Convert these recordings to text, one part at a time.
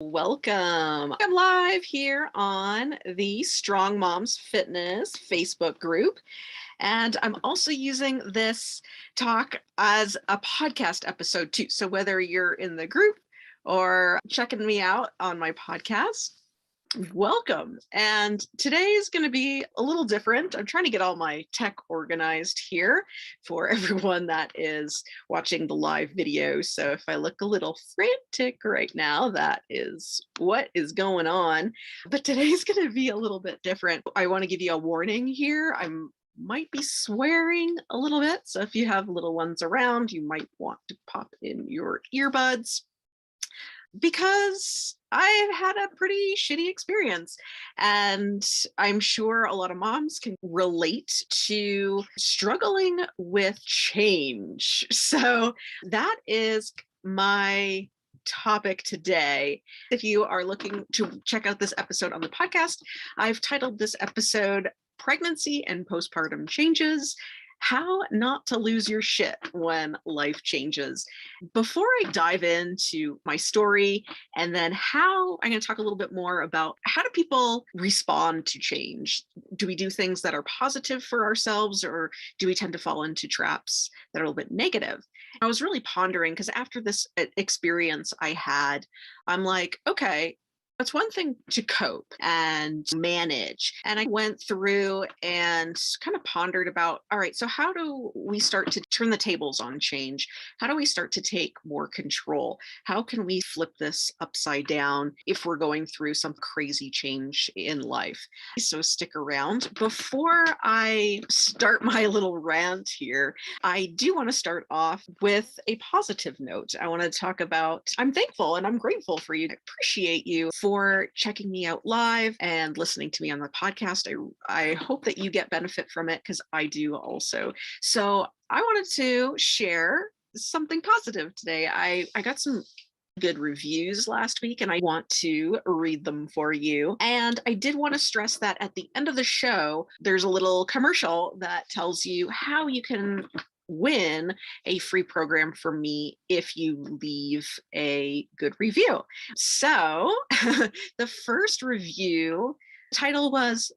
Welcome. I'm live here on the Strong Moms Fitness Facebook group. And I'm also using this talk as a podcast episode too. So whether you're in the group or checking me out on my podcast, welcome. And today is going to be a little different. I'm trying to get all my tech organized here for everyone that is watching the live video. So if I look a little frantic right now, that is what is going on. But today's going to be a little bit different. I want to give you a warning here. I might be swearing a little bit. So if you have little ones around, you might want to pop in your earbuds, because I've had a pretty shitty experience. And I'm sure a lot of moms can relate to struggling with change. So that is my topic today. If you are looking to check out this episode on the podcast, I've titled this episode Pregnancy and Postpartum Changes: How Not to Lose Your Shit When Life Changes. Before I dive into my story, and then I'm going to talk a little bit more about how do people respond to change? Do we do things that are positive for ourselves, or do we tend to fall into traps that are a little bit negative? I was really pondering, because after this experience I had, I'm like, okay, it's one thing to cope and manage. And I went through and kind of pondered about, all right, so how do we start to turn the tables on change? How do we start to take more control? How can we flip this upside down if we're going through some crazy change in life? So stick around. Before I start my little rant here, I do want to start off with a positive note. I want to talk about, I'm thankful and I'm grateful for you. I appreciate you for checking me out live and listening to me on the podcast. I hope that you get benefit from it, because I do also. So I wanted to share something positive today. I got some good reviews last week, and I want to read them for you. And I did want to stress that at the end of the show, there's a little commercial that tells you how you can win a free program from me if you leave a good review. So the first review title was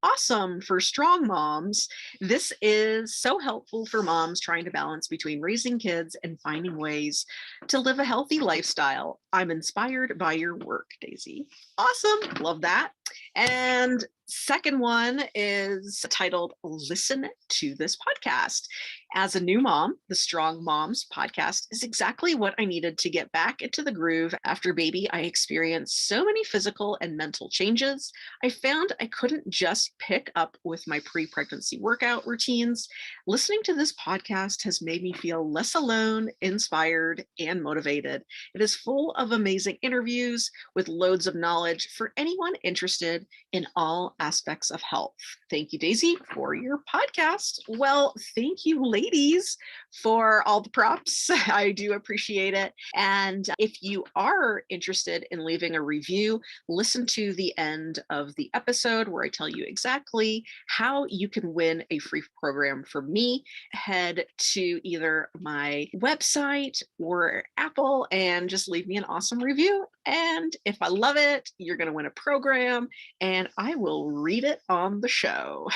awesome for strong moms. This is so helpful for moms trying to balance between raising kids and finding ways to live a healthy lifestyle. I'm inspired by your work, Daisy. Awesome. Love that. And second one is titled Listen to This Podcast. As a new mom, the Strong Moms podcast is exactly what I needed to get back into the groove. After baby, I experienced so many physical and mental changes. I found I couldn't just pick up with my pre-pregnancy workout routines. Listening to this podcast has made me feel less alone, inspired, and motivated. It is full of amazing interviews with loads of knowledge for anyone interested in all aspects of health. Thank you, Daisy, for your podcast. Well, thank you, ladies, for all the props. I do appreciate it. And if you are interested in leaving a review, listen to the end of the episode where I tell you exactly how you can win a free program from me. Head to either my website or Apple and just leave me an awesome review. And if I love it, you're going to win a program, and I will read it on the show.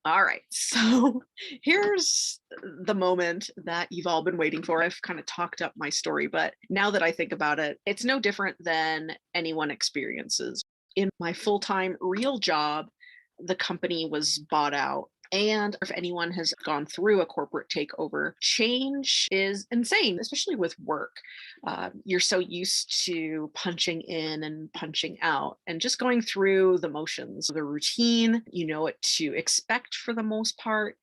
All right, so here's the moment that you've all been waiting for. I've kind of talked up my story, but now that I think about it, it's no different than anyone experiences. In my full-time real job, the company was bought out. And if anyone has gone through a corporate takeover, change is insane, especially with work. You're so used to punching in and punching out and just going through the motions, the routine, you know what to expect for the most part.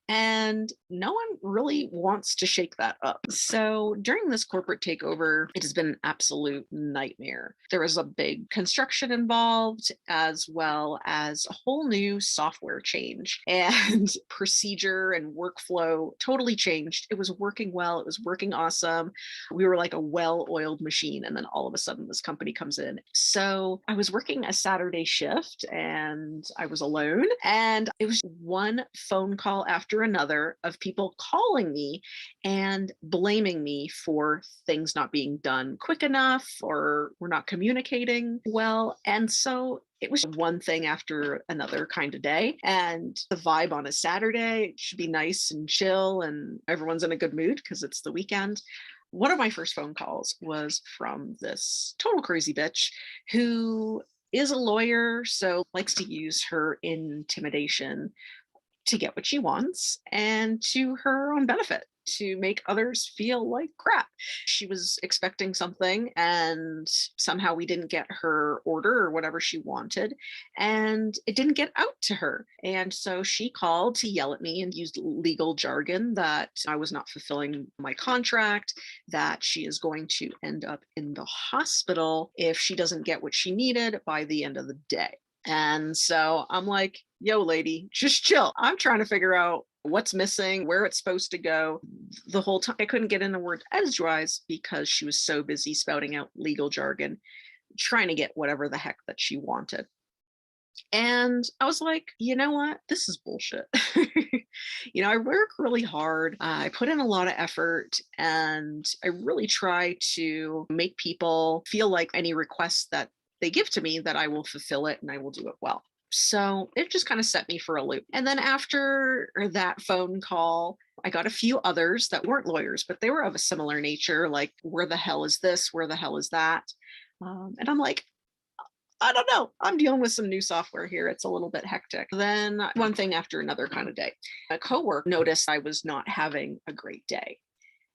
And no one really wants to shake that up. So during this corporate takeover, it has been an absolute nightmare. There was a big construction involved, as well as a whole new software change, and procedure and workflow totally changed. It was working well. It was working awesome. We were like a well-oiled machine. And then all of a sudden this company comes in. So I was working a Saturday shift and I was alone, and it was one phone call after after another of people calling me and blaming me for things not being done quick enough or we're not communicating well. And so it was one thing after another kind of day. And the vibe on a Saturday, it should be nice and chill and everyone's in a good mood because it's the weekend. One of my first phone calls was from this total crazy bitch who is a lawyer, so likes to use her intimidation to get what she wants and to her own benefit, to make others feel like crap. She was expecting something and somehow we didn't get her order or whatever she wanted, and it didn't get out to her. And so she called to yell at me and used legal jargon that I was not fulfilling my contract, that she is going to end up in the hospital if she doesn't get what she needed by the end of the day. And so I'm like, yo, lady, just chill. I'm trying to figure out what's missing, where it's supposed to go. The whole time I couldn't get in the word edgewise because she was so busy spouting out legal jargon, trying to get whatever the heck that she wanted. And I was like, you know what? This is bullshit. I work really hard. I put in a lot of effort and I really try to make people feel like any requests that they give to me that I will fulfill it and I will do it well. So it just kind of set me for a loop. And then after that phone call, I got a few others that weren't lawyers, but they were of a similar nature, like, where the hell is this? Where the hell is that? And I'm like, I don't know. I'm dealing with some new software here. It's a little bit hectic. Then one thing after another kind of day. A coworker noticed I was not having a great day.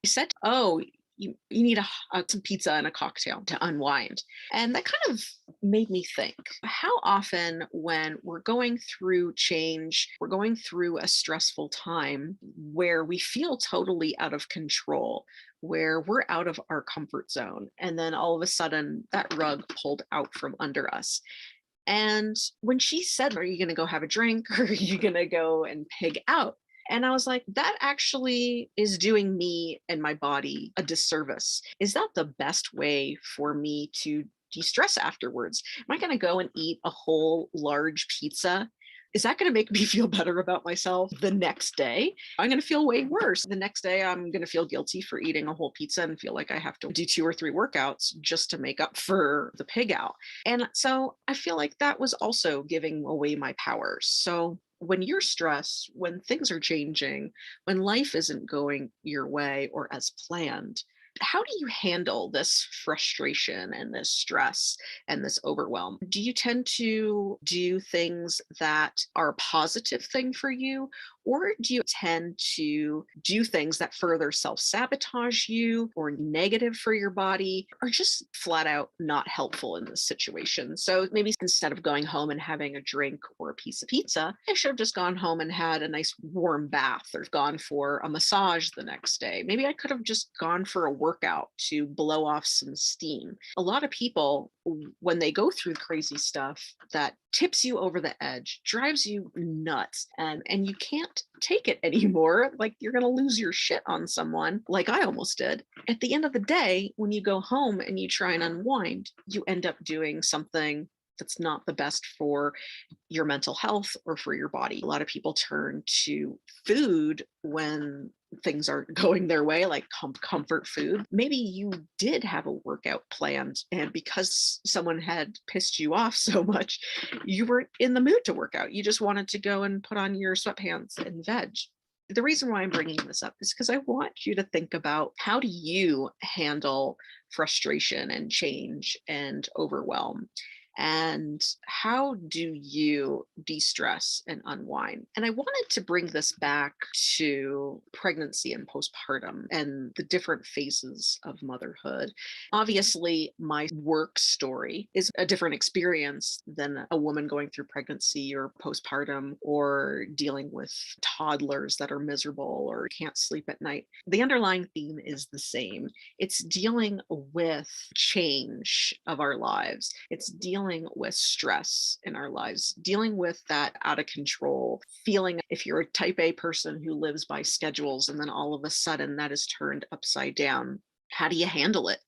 He said, "Oh, you need some pizza and a cocktail to unwind." And that kind of made me think, how often when we're going through change, we're going through a stressful time where we feel totally out of control, where we're out of our comfort zone, and then all of a sudden that rug pulled out from under us. And when she said, "Are you going to go have a drink or are you going to go and pig out?" And I was like, that actually is doing me and my body a disservice. Is that the best way for me to de stress afterwards? Am I going to go and eat a whole large pizza? Is that going to make me feel better about myself the next day? I'm going to feel way worse. The next day, I'm going to feel guilty for eating a whole pizza and feel like I have to do 2 or 3 workouts just to make up for the pig out. And so I feel like that was also giving away my power. So when you're stressed, when things are changing, when life isn't going your way or as planned, how do you handle this frustration and this stress and this overwhelm? Do you tend to do things that are a positive thing for you? Or do you tend to do things that further self sabotage you or negative for your body or just flat out not helpful in this situation? So maybe instead of going home and having a drink or a piece of pizza, I should have just gone home and had a nice warm bath or gone for a massage the next day. Maybe I could have just gone for a workout to blow off some steam. A lot of people, when they go through crazy stuff that tips you over the edge, drives you nuts, and you can't take it anymore, like you're going to lose your shit on someone, like I almost did. At the end of the day, when you go home and you try and unwind, you end up doing something that's not the best for your mental health or for your body. A lot of people turn to food when things aren't going their way, like comfort food. Maybe you did have a workout planned, and because someone had pissed you off so much, you weren't in the mood to work out. You just wanted to go and put on your sweatpants and veg. The reason why I'm bringing this up is because I want you to think about, how do you handle frustration and change and overwhelm? And how do you de-stress and unwind? And I wanted to bring this back to pregnancy and postpartum and the different phases of motherhood. Obviously, my work story is a different experience than a woman going through pregnancy or postpartum or dealing with toddlers that are miserable or can't sleep at night. The underlying theme is the same. It's dealing with change of our lives. It's dealing with stress in our lives, dealing with that out of control feeling. If you're a type A person who lives by schedules and then all of a sudden that is turned upside down, how do you handle it?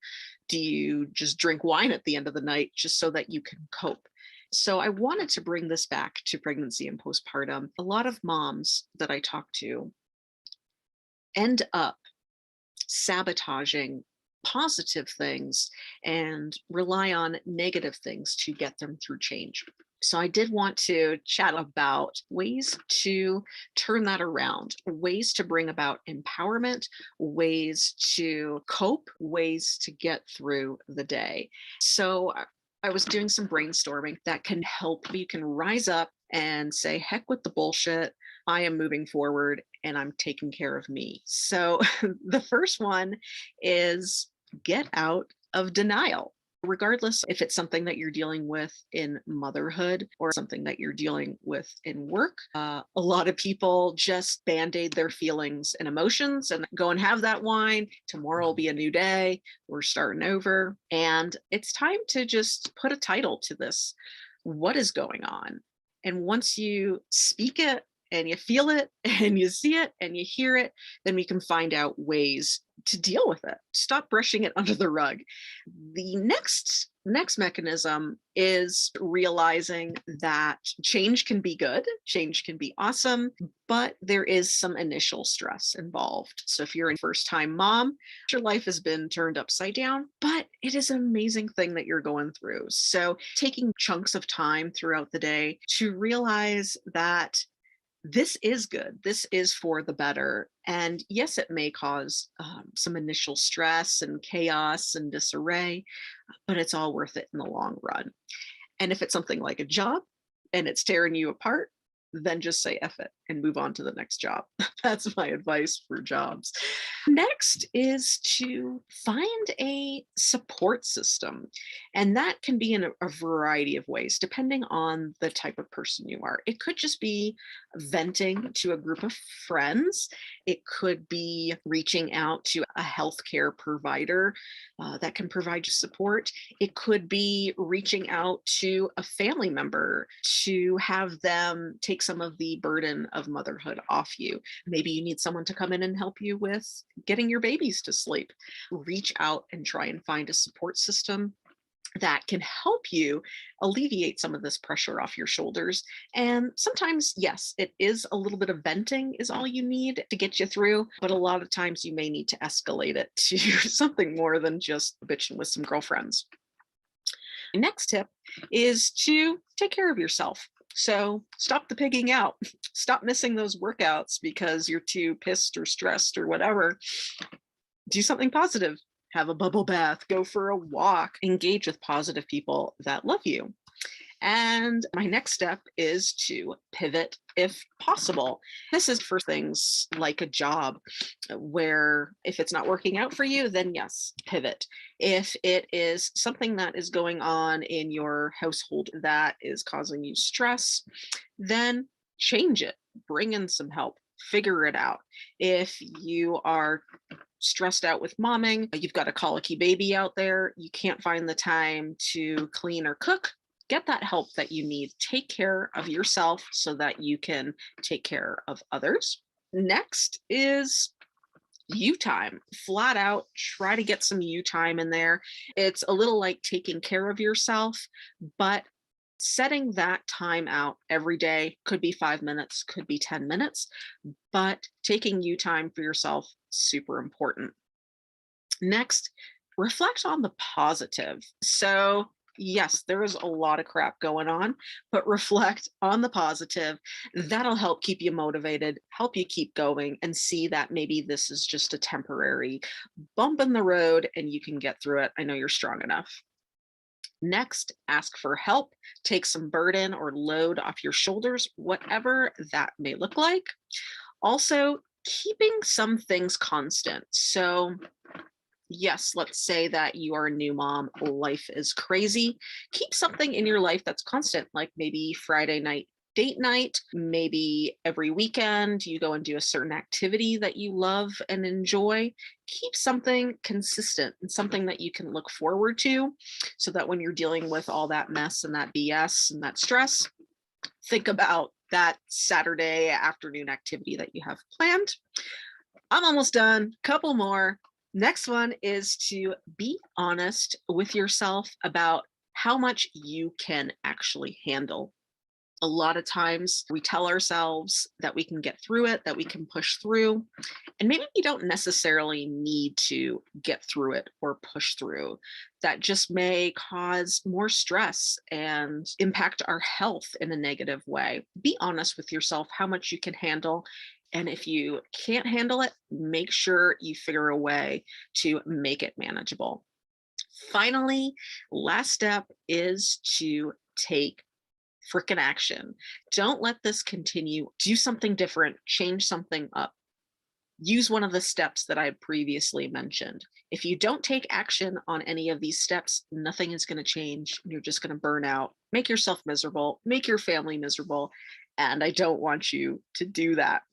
Do you just drink wine at the end of the night just so that you can cope? So I wanted to bring this back to pregnancy and postpartum. A lot of moms that I talk to end up sabotaging positive things and rely on negative things to get them through change. So I did want to chat about ways to turn that around, ways to bring about empowerment, ways to cope, ways to get through the day. So I was doing some brainstorming that can help. You can rise up and say, heck with the bullshit. I am moving forward and I'm taking care of me. So the first one is get out of denial. Regardless if it's something that you're dealing with in motherhood or something that you're dealing with in work, a lot of people just band aid their feelings and emotions and go and have that wine. Tomorrow will be a new day. We're starting over. And it's time to just put a title to this. What is going on? And once you speak it, and you feel it and you see it and you hear it, then we can find out ways to deal with it. Stop brushing it under the rug. The next mechanism is realizing that change can be good, change can be awesome, but there is some initial stress involved. So if you're a first-time mom, your life has been turned upside down, but it is an amazing thing that you're going through. So taking chunks of time throughout the day to realize that this is good. This is for the better. And yes, it may cause some initial stress and chaos and disarray, but it's all worth it in the long run. And if it's something like a job and it's tearing you apart, then just say F it and move on to the next job. That's my advice for jobs. Next is to find a support system. And that can be in a variety of ways, depending on the type of person you are. It could just be venting to a group of friends. It could be reaching out to a healthcare provider that can provide you support. It could be reaching out to a family member to have them take some of the burden of motherhood off you. Maybe you need someone to come in and help you with getting your babies to sleep. Reach out and try and find a support system that can help you alleviate some of this pressure off your shoulders. And sometimes, yes, it is a little bit of venting is all you need to get you through, but a lot of times you may need to escalate it to something more than just bitching with some girlfriends. Next tip is to take care of yourself. So stop the pigging out. Stop missing those workouts because you're too pissed or stressed or whatever. Do something positive. Have a bubble bath, go for a walk, engage with positive people that love you. And my next step is to pivot if possible. This is for things like a job where if it's not working out for you, then yes, pivot. If it is something that is going on in your household that is causing you stress, then change it, bring in some help, figure it out. If you are stressed out with momming, you've got a colicky baby out there, you can't find the time to clean or cook, get that help that you need. Take care of yourself so that you can take care of others. Next is you time. Flat out, try to get some you time in there. It's a little like taking care of yourself, but setting that time out every day could be 5 minutes, could be 10 minutes, but taking you time for yourself, super important. Next, reflect on the positive. So yes, there is a lot of crap going on, but reflect on the positive. That'll help keep you motivated, help you keep going, and see that maybe this is just a temporary bump in the road and you can get through it. I know you're strong enough. Next, ask for help. Take some burden or load off your shoulders, whatever that may look like. Also, keeping some things constant. So, yes, let's say that you are a new mom, life is crazy. Keep something in your life that's constant, like maybe Friday night date night, maybe every weekend you go and do a certain activity that you love and enjoy. Keep something consistent and something that you can look forward to so that when you're dealing with all that mess and that BS and that stress, think about that Saturday afternoon activity that you have planned. I'm almost done. Couple more. Next one is to be honest with yourself about how much you can actually handle. A lot of times we tell ourselves that we can get through it, that we can push through, and maybe we don't necessarily need to get through it or push through. That just may cause more stress and impact our health in a negative way. Be honest with yourself how much you can handle. And if you can't handle it, make sure you figure a way to make it manageable. Finally, last step is to take freaking action. Don't let this continue. Do something different, change something up. Use one of the steps that I previously mentioned. If you don't take action on any of these steps, nothing is going to change. You're just going to burn out, make yourself miserable, make your family miserable. And I don't want you to do that.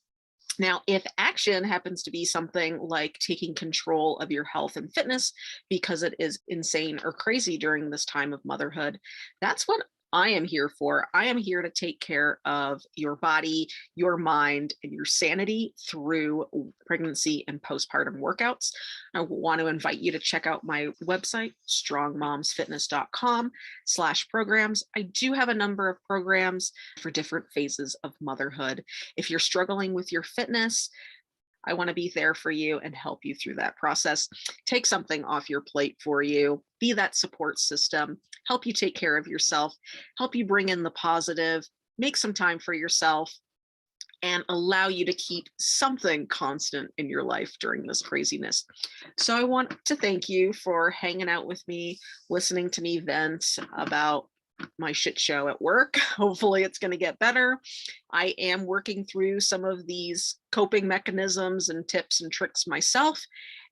Now, if action happens to be something like taking control of your health and fitness because it is insane or crazy during this time of motherhood, that's what I am here for. I am here to take care of your body, your mind, and your sanity through pregnancy and postpartum workouts. I want to invite you to check out my website, strongmomsfitness.com/programs. I do have a number of programs for different phases of motherhood. If you're struggling with your fitness, I want to be there for you and help you through that process. Take something off your plate for you, be that support system, help you take care of yourself, help you bring in the positive, make some time for yourself, and allow you to keep something constant in your life during this craziness. So I want to thank you for hanging out with me, listening to me vent about my shit show at work. Hopefully it's going to get better. I am working through some of these coping mechanisms and tips and tricks myself.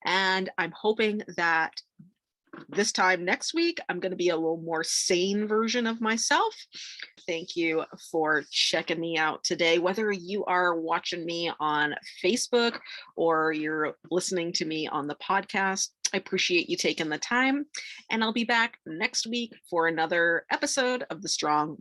And I'm hoping that this time next week, I'm going to be a little more sane version of myself. Thank you for checking me out today. Whether you are watching me on Facebook or you're listening to me on the podcast, I appreciate you taking the time. And I'll be back next week for another episode of the Strong